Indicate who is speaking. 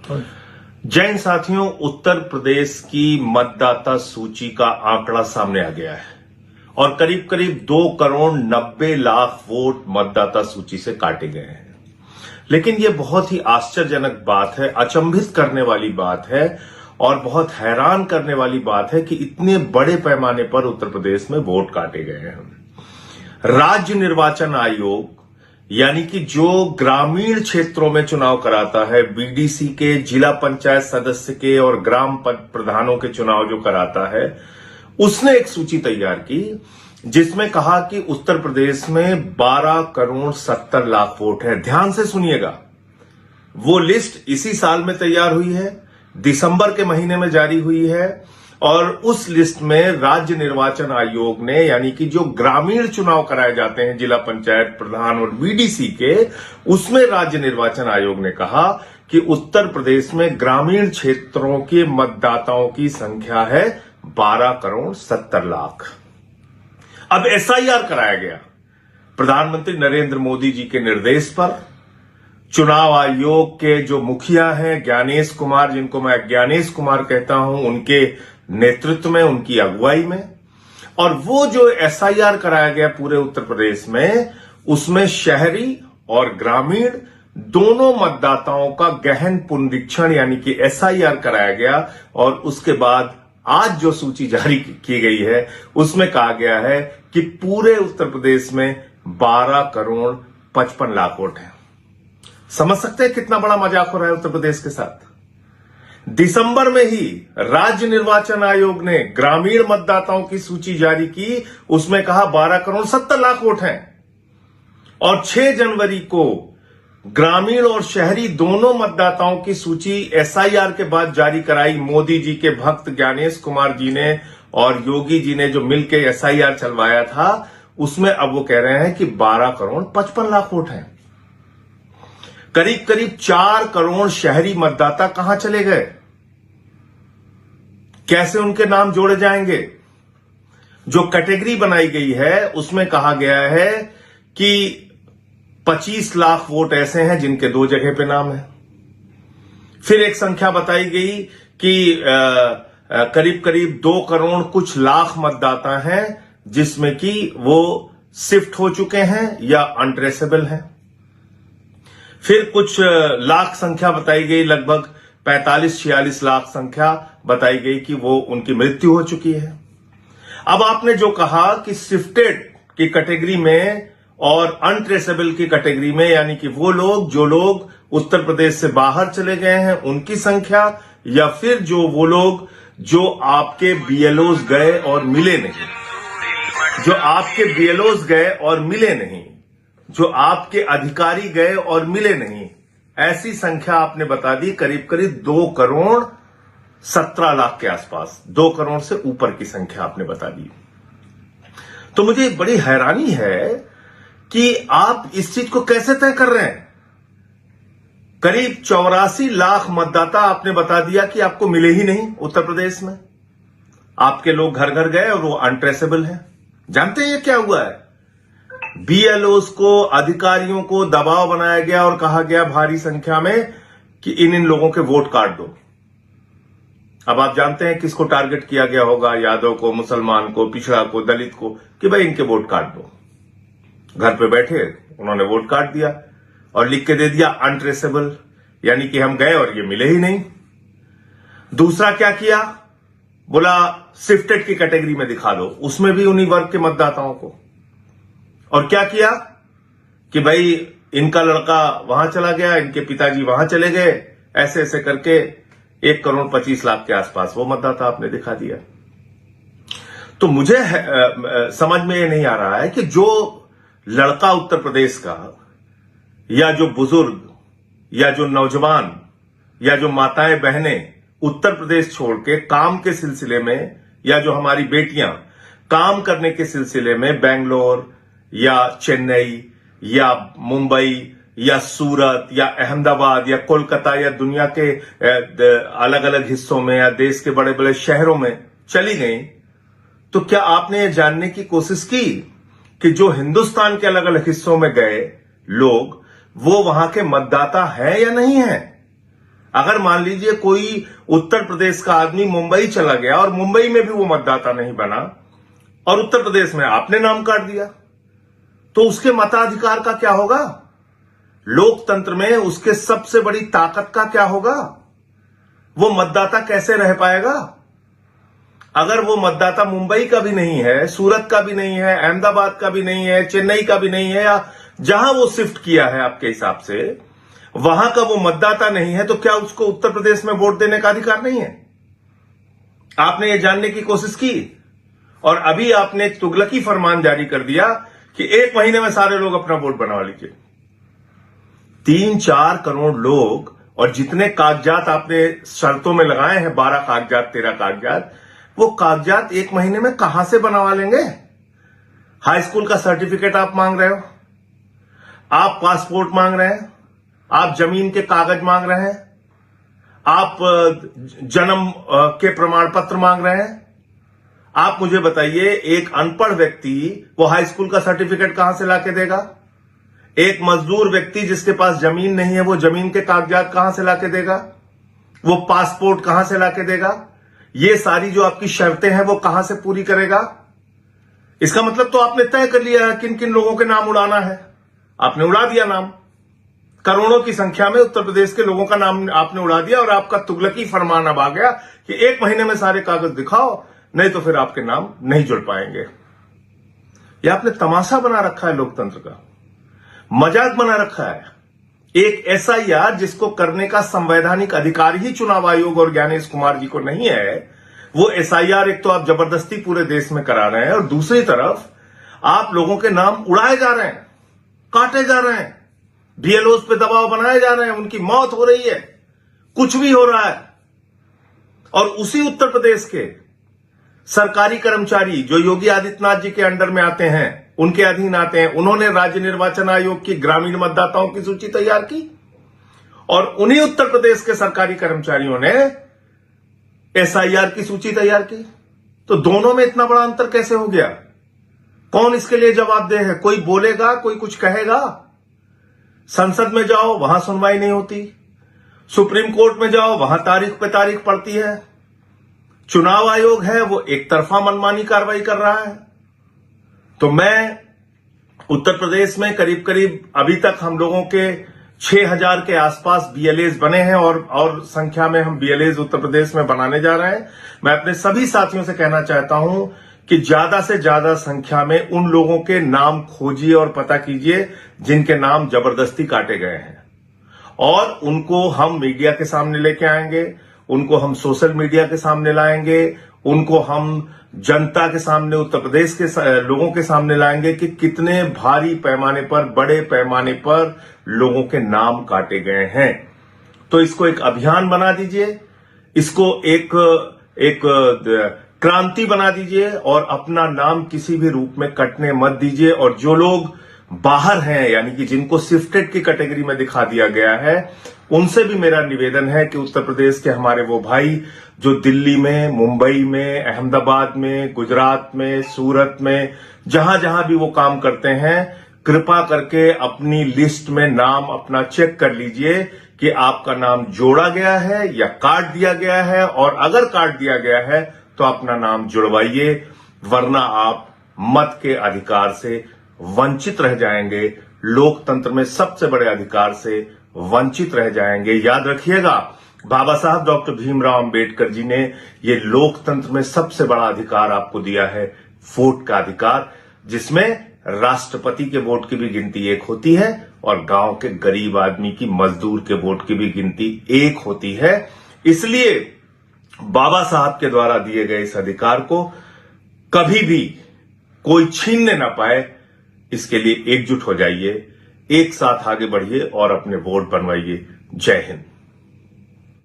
Speaker 1: जैन साथियों, उत्तर प्रदेश की मतदाता सूची का आंकड़ा सामने आ गया है और करीब करीब 2 करोड़ 90 लाख वोट मतदाता सूची से काटे गए हैं। लेकिन यह बहुत ही आश्चर्यजनक बात है, अचंभित करने वाली बात है और बहुत हैरान करने वाली बात है कि इतने बड़े पैमाने पर उत्तर प्रदेश में वोट काटे गए हैं। राज्य निर्वाचन आयोग यानी कि जो ग्रामीण क्षेत्रों में चुनाव कराता है, बीडीसी के, जिला पंचायत सदस्य के और ग्राम प्रधानों के चुनाव जो कराता है, उसने एक सूची तैयार की जिसमें कहा कि उत्तर प्रदेश में 12 करोड़ 70 लाख वोट है। ध्यान से सुनिएगा, वो लिस्ट इसी साल में तैयार हुई है, दिसंबर के महीने में जारी हुई है और उस लिस्ट में राज्य निर्वाचन आयोग ने यानी कि जो ग्रामीण चुनाव कराए जाते हैं जिला पंचायत प्रधान और बीडीसी के, उसमें राज्य निर्वाचन आयोग ने कहा कि उत्तर प्रदेश में ग्रामीण क्षेत्रों के मतदाताओं की संख्या है 12 करोड़ 70 लाख। अब एसआईआर कराया गया प्रधानमंत्री नरेंद्र मोदी जी के निर्देश पर। चुनाव आयोग के जो मुखिया हैं ज्ञानेश कुमार, जिनको मैं ज्ञानेश कुमार कहता हूं, उनके नेतृत्व में, उनकी अगुवाई में, और वो जो एसआईआर कराया गया पूरे उत्तर प्रदेश में, उसमें शहरी और ग्रामीण दोनों मतदाताओं का गहन पुनरीक्षण यानी कि एसआईआर कराया गया और उसके बाद आज जो सूची जारी की गई है उसमें कहा गया है कि पूरे उत्तर प्रदेश में 12 करोड़ 55 लाख वोट हैं। समझ सकते हैं कितना बड़ा मजाक हो रहा है उत्तर प्रदेश के साथ। दिसंबर में ही राज्य निर्वाचन आयोग ने ग्रामीण मतदाताओं की सूची जारी की, उसमें कहा 12 करोड़ 70 लाख वोट हैं और 6 जनवरी को ग्रामीण और शहरी दोनों मतदाताओं की सूची एसआईआर के बाद जारी कराई मोदी जी के भक्त ज्ञानेश कुमार जी ने और योगी जी ने जो मिलकर एसआईआर चलवाया था। उसमें अब वो कह रहे हैं कि 12 करोड़ 55 लाख वोट हैं। करीब करीब 4 करोड़ शहरी मतदाता कहां चले गए? कैसे उनके नाम जोड़े जाएंगे? जो कैटेगरी बनाई गई है उसमें कहा गया है कि 25 लाख वोट ऐसे हैं जिनके 2 जगह पे नाम है। फिर एक संख्या बताई गई कि करीब करीब 2 करोड़ कुछ लाख मतदाता हैं जिसमें कि वो शिफ्ट हो चुके हैं या अनट्रेसेबल हैं। फिर कुछ लाख संख्या बताई गई, लगभग 45-46 लाख संख्या बताई गई कि वो उनकी मृत्यु हो चुकी है। अब आपने जो कहा कि शिफ्टेड की कैटेगरी में और अनट्रेसेबल की कैटेगरी में यानी कि वो लोग जो लोग उत्तर प्रदेश से बाहर चले गए हैं उनकी संख्या, या फिर वो लोग जो आपके बीएलओज गए और मिले नहीं, जो आपके बीएलओज गए और मिले नहीं, जो आपके अधिकारी गए और मिले नहीं, ऐसी संख्या आपने बता दी करीब करीब 2 करोड़ 17 लाख के आसपास, 2 करोड़ से ऊपर की संख्या आपने बता दी। तो मुझे बड़ी हैरानी है कि आप इस चीज को कैसे तय कर रहे हैं। करीब 84 लाख मतदाता आपने बता दिया कि आपको मिले ही नहीं उत्तर प्रदेश में। आपके लोग घर घर गए और वो अनट्रेसेबल हैं। जानते हैं ये क्या हुआ है? बीएलओस को, अधिकारियों को दबाव बनाया गया और कहा गया भारी संख्या में कि इन लोगों के वोट काट दो। अब आप जानते हैं किसको टारगेट किया गया होगा? यादव को, मुसलमान को, पिछड़ा को, दलित को, कि भाई इनके वोट काट दो। घर पे बैठे उन्होंने वोट काट दिया और लिख के दे दिया अनट्रेसेबल, यानी कि हम गए और ये मिले ही नहीं। दूसरा क्या किया? बोला शिफ्टेड की कैटेगरी में दिखा दो, उसमें भी उन्हीं वर्ग के मतदाताओं को। और क्या किया कि भाई इनका लड़का वहां चला गया, इनके पिताजी वहां चले गए, ऐसे ऐसे करके 1 करोड़ 25 लाख के आसपास वो मतदाता आपने दिखा दिया। तो मुझे समझ में ये नहीं आ रहा है कि जो लड़का उत्तर प्रदेश का, या जो बुजुर्ग, या जो नौजवान, या जो माताएं बहनें उत्तर प्रदेश छोड़ के काम के सिलसिले में, या जो हमारी बेटियां काम करने के सिलसिले में बेंगलोर या चेन्नई या मुंबई या सूरत या अहमदाबाद या कोलकाता या दुनिया के अलग अलग हिस्सों में या देश के बड़े बड़े शहरों में चली गई, तो क्या आपने ये जानने की कोशिश की कि जो हिंदुस्तान के अलग अलग हिस्सों में गए लोग, वो वहां के मतदाता हैं या नहीं हैं? अगर मान लीजिए कोई उत्तर प्रदेश का आदमी मुंबई चला गया और मुंबई में भी वो मतदाता नहीं बना और उत्तर प्रदेश में आपने नाम काट दिया, तो उसके मताधिकार का क्या होगा? लोकतंत्र में उसके सबसे बड़ी ताकत का क्या होगा? वो मतदाता कैसे रह पाएगा? अगर वो मतदाता मुंबई का भी नहीं है, सूरत का भी नहीं है, अहमदाबाद का भी नहीं है, चेन्नई का भी नहीं है, या जहां वो शिफ्ट किया है आपके हिसाब से वहां का वो मतदाता नहीं है, तो क्या उसको उत्तर प्रदेश में वोट देने का अधिकार नहीं है? आपने ये जानने की कोशिश की और अभी आपने एक तुगलकी फरमान जारी कर दिया कि 1 महीने में सारे लोग अपना वोट बनवा लीजिए। 3-4 करोड़ लोग और जितने कागजात आपने शर्तों में लगाए हैं, 12 कागजात 13 कागजात, वो कागजात 1 महीने में कहां से बनवा लेंगे? हाई स्कूल का सर्टिफिकेट आप मांग रहे हो, आप पासपोर्ट मांग रहे हैं, आप जमीन के कागज मांग रहे हैं, आप जन्म के प्रमाण पत्र मांग रहे हैं। आप मुझे बताइए, एक अनपढ़ व्यक्ति वो हाई स्कूल का सर्टिफिकेट कहां से लाके देगा? एक मजदूर व्यक्ति जिसके पास जमीन नहीं है, वो जमीन के कागजात कहां से लाके देगा? वो पासपोर्ट कहां से लाके देगा? ये सारी जो आपकी शर्तें हैं वो कहां से पूरी करेगा? इसका मतलब तो आपने तय कर लिया है किन किन लोगों के नाम उड़ाना है। आपने उड़ा दिया नाम, करोड़ों की संख्या में उत्तर प्रदेश के लोगों का नाम आपने उड़ा दिया और आपका तुगलकी फरमान अब आ गया कि 1 महीने में सारे कागज दिखाओ, नहीं तो फिर आपके नाम नहीं जुड़ पाएंगे। यह आपने तमाशा बना रखा है, लोकतंत्र का मजाक बना रखा है। एक एसआईआर जिसको करने का संवैधानिक अधिकार ही चुनाव आयोग और ज्ञानेश कुमार जी को नहीं है, वो एसआईआर एक तो आप जबरदस्ती पूरे देश में करा रहे हैं और दूसरी तरफ आप लोगों के नाम उड़ाए जा रहे हैं, काटे जा रहे हैं, बीएलओस पे दबाव बनाए जा रहे हैं, उनकी मौत हो रही है, कुछ भी हो रहा है। और उसी उत्तर प्रदेश के सरकारी कर्मचारी जो योगी आदित्यनाथ जी के अंडर में आते हैं, उनके अधीन आते हैं, उन्होंने राज्य निर्वाचन आयोग की ग्रामीण मतदाताओं की सूची तैयार की और उन्हीं उत्तर प्रदेश के सरकारी कर्मचारियों ने एसआईआर की सूची तैयार की। तो दोनों में इतना बड़ा अंतर कैसे हो गया? कौन इसके लिए जवाबदेह है? कोई बोलेगा, कोई कुछ कहेगा? संसद में जाओ, वहां सुनवाई नहीं होती, सुप्रीम कोर्ट में जाओ, वहां तारीख पे तारीख पड़ती है, चुनाव आयोग है वो एक तरफा मनमानी कार्रवाई कर रहा है। तो मैं उत्तर प्रदेश में करीब करीब अभी तक हम लोगों के 6000 के आसपास बीएलएस बने हैं और संख्या में हम बीएलएस उत्तर प्रदेश में बनाने जा रहे हैं। मैं अपने सभी साथियों से कहना चाहता हूं कि ज्यादा से ज्यादा संख्या में उन लोगों के नाम खोजिए और पता कीजिए जिनके नाम जबरदस्ती काटे गए हैं, और उनको हम मीडिया के सामने लेके आएंगे, उनको हम सोशल मीडिया के सामने लाएंगे, उनको हम जनता के सामने, उत्तर प्रदेश के लोगों के सामने लाएंगे कि कितने भारी पैमाने पर, बड़े पैमाने पर लोगों के नाम काटे गए हैं। तो इसको एक अभियान बना दीजिए, इसको एक क्रांति बना दीजिए और अपना नाम किसी भी रूप में कटने मत दीजिए। और जो लोग बाहर हैं, यानी कि जिनको शिफ्टेड की कैटेगरी में दिखा दिया गया है, उनसे भी मेरा निवेदन है कि उत्तर प्रदेश के हमारे वो भाई जो दिल्ली में, मुंबई में, अहमदाबाद में, गुजरात में, सूरत में, जहां जहां भी वो काम करते हैं, कृपा करके अपनी लिस्ट में नाम अपना चेक कर लीजिए कि आपका नाम जोड़ा गया है या काट दिया गया है, और अगर काट दिया गया है तो अपना नाम जुड़वाइए, वरना आप मत के अधिकार से वंचित रह जाएंगे, लोकतंत्र में सबसे बड़े अधिकार से वंचित रह जाएंगे। याद रखिएगा, बाबा साहब डॉक्टर भीमराव अंबेडकर जी ने ये लोकतंत्र में सबसे बड़ा अधिकार आपको दिया है, वोट का अधिकार, जिसमें राष्ट्रपति के वोट की भी गिनती एक होती है और गांव के गरीब आदमी की, मजदूर के वोट की भी गिनती एक होती है। इसलिए बाबा साहब के द्वारा दिए गए इस अधिकार को कभी भी कोई छीनने ना पाए, इसके लिए एकजुट हो जाइए, एक साथ आगे बढ़िए और अपने वोट बनवाइए। जय हिंद।